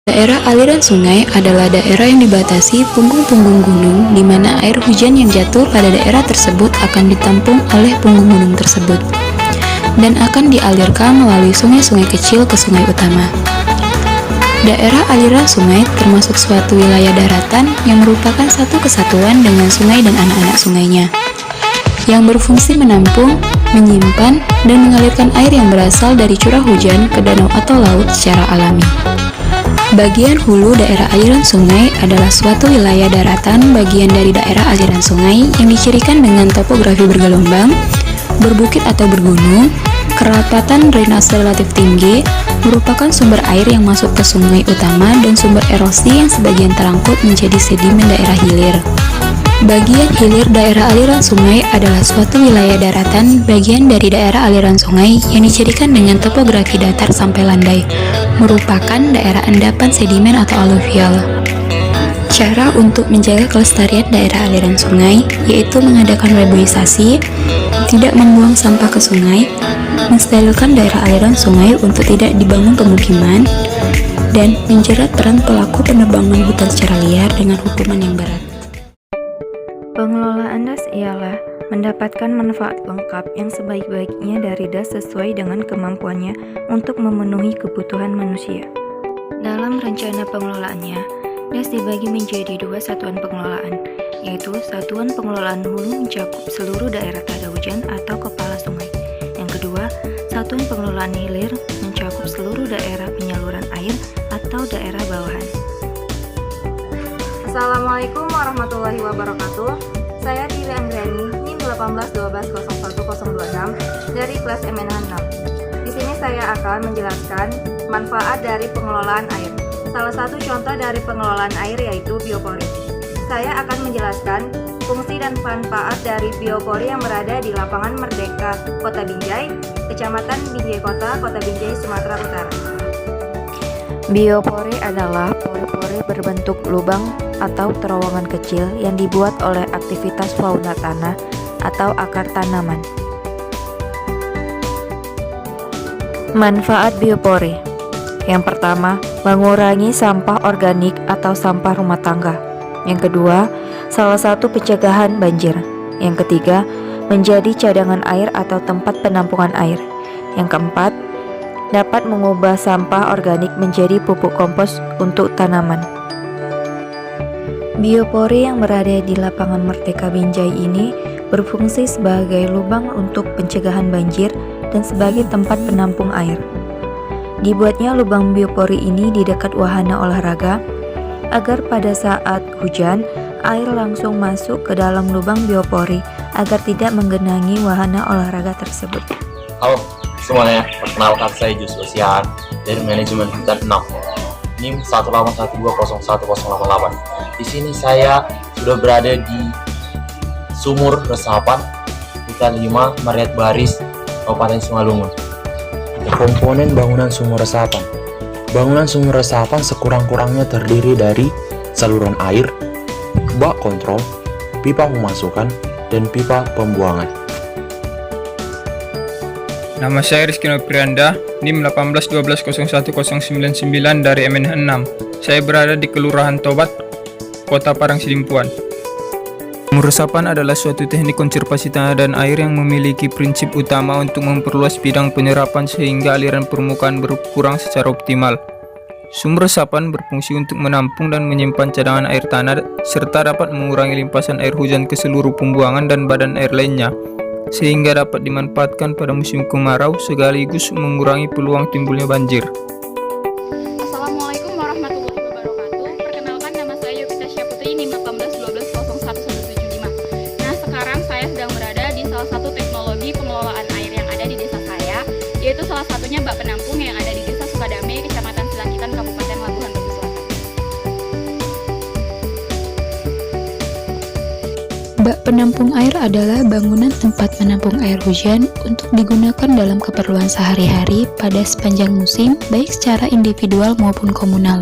Daerah aliran sungai adalah daerah yang dibatasi punggung-punggung gunung di mana air hujan yang jatuh pada daerah tersebut akan ditampung oleh punggung gunung tersebut dan akan dialirkan melalui sungai-sungai kecil ke sungai utama. Daerah aliran sungai termasuk suatu wilayah daratan yang merupakan satu kesatuan dengan sungai dan anak-anak sungainya, yang berfungsi menampung, menyimpan, dan mengalirkan air yang berasal dari curah hujan ke danau atau laut secara alami. Bagian hulu daerah aliran sungai adalah suatu wilayah daratan bagian dari daerah aliran sungai yang dicirikan dengan topografi bergelombang, berbukit atau bergunung, kerapatan drainase relatif tinggi, merupakan sumber air yang masuk ke sungai utama dan sumber erosi yang sebagian terangkut menjadi sedimen daerah hilir. Bagian hilir daerah aliran sungai adalah suatu wilayah daratan bagian dari daerah aliran sungai yang dicirikan dengan topografi datar sampai landai, merupakan daerah endapan sedimen atau aluvial. Cara untuk menjaga kelestarian daerah aliran sungai yaitu mengadakan reboisasi, tidak membuang sampah ke sungai, mensterilkan daerah aliran sungai untuk tidak dibangun pemukiman, dan menjerat peran pelaku penebangan hutan secara liar dengan hukuman yang berat. Pengelolaan das ialah mendapatkan manfaat lengkap yang sebaik-baiknya dari das sesuai dengan kemampuannya untuk memenuhi kebutuhan manusia. Dalam rencana pengelolaannya, das dibagi menjadi dua satuan pengelolaan, yaitu Satuan Pengelolaan Hulu mencakup seluruh daerah tada hujan atau kepala sungai. Yang kedua, Satuan Pengelolaan Hilir mencakup seluruh daerah penyaluran air atau daerah bawahan. Assalamualaikum warahmatullahi wabarakatuh. Saya Tili Anggrani, NIM 181201026 dari kelas MNH 6. Di sini saya akan menjelaskan manfaat dari pengelolaan air. Salah satu contoh dari pengelolaan air yaitu biopori. Saya akan menjelaskan fungsi dan manfaat dari biopori yang berada di Lapangan Merdeka, Kota Binjai, Kecamatan Binjai Kota, Kota Binjai, Sumatera Utara. Biopori adalah pori-pori berbentuk lubang atau terowongan kecil yang dibuat oleh aktivitas fauna tanah atau akar tanaman. Manfaat biopori. Yang pertama, mengurangi sampah organik atau sampah rumah tangga. Yang kedua, salah satu pencegahan banjir. Yang ketiga, menjadi cadangan air atau tempat penampungan air. Yang keempat, dapat mengubah sampah organik menjadi pupuk kompos untuk tanaman. Biopori yang berada di Lapangan Merdeka Binjai ini berfungsi sebagai lubang untuk pencegahan banjir dan sebagai tempat penampung air. Dibuatnya lubang biopori ini di dekat wahana olahraga agar pada saat hujan air langsung masuk ke dalam lubang biopori agar tidak menggenangi wahana olahraga tersebut. Halo semuanya, perkenalkan saya Jus Osian dari Manajemen Hutan 6, NIM 181201088. Di sini saya sudah berada di Sumur Resapan, Hutan 5, Mariat Baris, Kabupaten Simalungun. Komponen bangunan sumur resapan. Bangunan sumur resapan sekurang-kurangnya terdiri dari saluran air, bak kontrol, pipa pemasukan, dan pipa pembuangan. Nama saya Rizky Noprianda, NIM 181201099 dari MNH 6. Saya berada di Kelurahan Tobat, Kota Parang Sidimpuan. Sumur resapan adalah suatu teknik konservasi tanah dan air yang memiliki prinsip utama untuk memperluas bidang penyerapan sehingga aliran permukaan berkurang secara optimal. Sumur resapan berfungsi untuk menampung dan menyimpan cadangan air tanah serta dapat mengurangi limpasan air hujan ke seluruh pembuangan dan badan air lainnya, sehingga dapat dimanfaatkan pada musim kemarau sekaligus mengurangi peluang timbulnya banjir. Assalamualaikum warahmatullahi wabarakatuh. Perkenalkan, nama saya Yovita Putri, NIM 181201175. Nah, sekarang saya sedang berada di salah satu teknologi pengelolaan air yang ada di desa saya, yaitu salah satunya bak penampung yang ada di Desa Sukadame, Kecamatan Silangitan, Kabupaten Labuhan Batu Selatan. Bak penampung air adalah bangunan tempat menampung air hujan untuk digunakan dalam keperluan sehari-hari pada sepanjang musim, baik secara individual maupun komunal.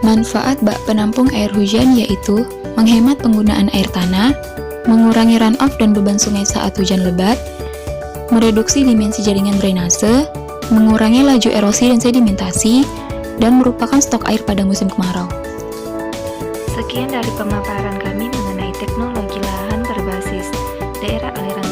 Manfaat bak penampung air hujan yaitu menghemat penggunaan air tanah, mengurangi run-off dan beban sungai saat hujan lebat, mereduksi dimensi jaringan drainase, mengurangi laju erosi dan sedimentasi, dan merupakan stok air pada musim kemarau. Sekian dari pemaparan kami mengenai teknologi lahan berbasis daerah aliran